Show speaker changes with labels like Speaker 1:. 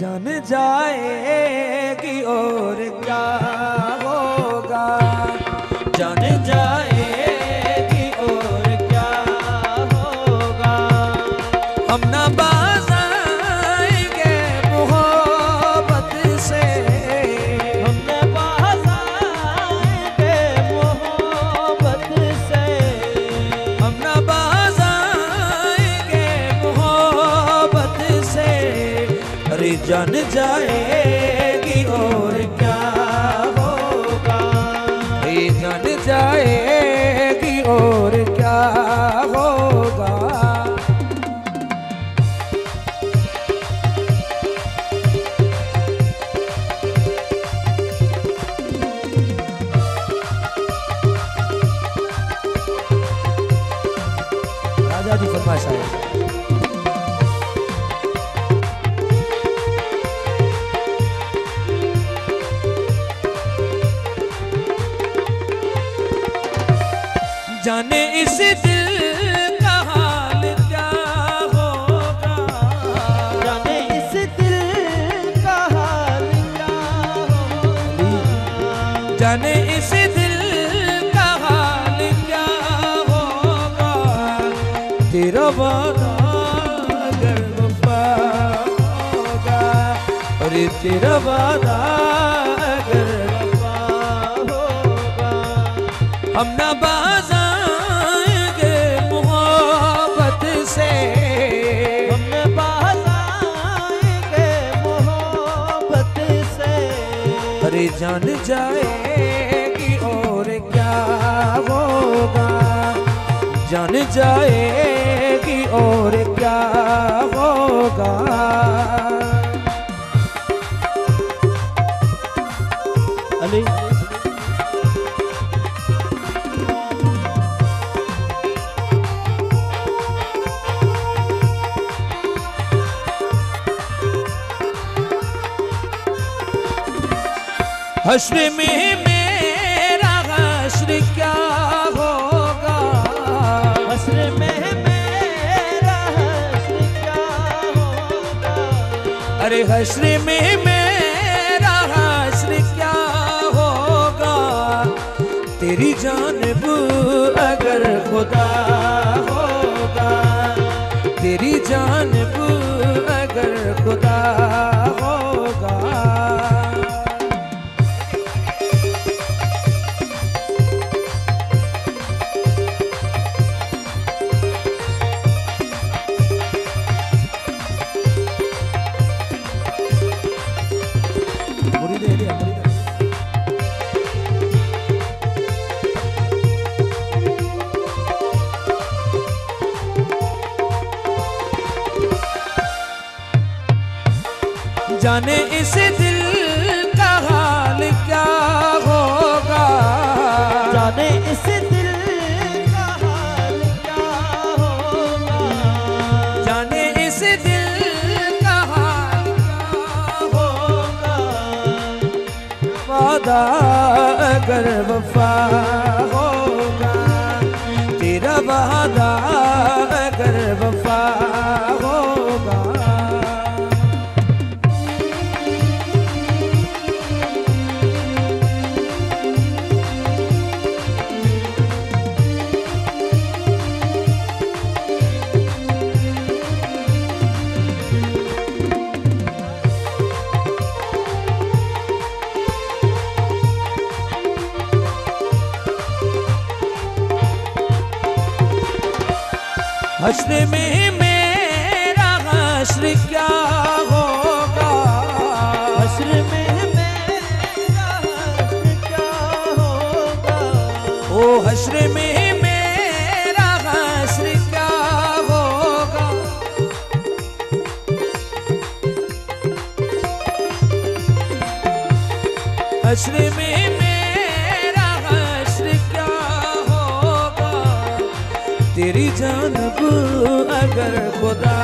Speaker 1: जान जाएगी और क्या होगा, जान जाएगी और क्या होगा। हम ना बाज आएंगे मोहब्बत से, हम ना बाज आएंगे मोहब्बत से, हम ना बाज आएंगे मोहब्बत से। अरे जान जाएगी और क्या होगा, ये जान जाएगी और क्या होगा। राजा जी फरमाइश आए। जाने इस दिल का हाल क्या होगा, जाने इस दिल का हाल क्या होगा, जाने इस दिल का हाल क्या होगा। तेरा वादा अगर वफा होगा, अरे तेरा वादा अगर वफा होगा। हम ना बाज जान जाएगी और क्या होगा, जान जाएगी और क्या होगा। अली हश्र में मेरा हश्र क्या होगा, हश्र में मेरा हश्र क्या होगा। अरे हश्र में मेरा हश्र क्या होगा। तेरी जानिब अगर खुदा होगा, तेरी जानिब अगर खुदा होगा। जाने इस दिल का हाल क्या होगा, जाने इस दिल का हाल क्या होगा, जाने इस दिल का हाल क्या होगा। वादा अगर वफा होगा, तेरा वादा अगर वफा होगा। हश्र में मेरा हश्र क्या होगा, हश्र में मेरा हश्र क्या होगा। ओ हश्र में मेरा हश्र क्या होगा। हश्र में मेरा हश्र क्या होगा। तेरी जानिब अगर खुदा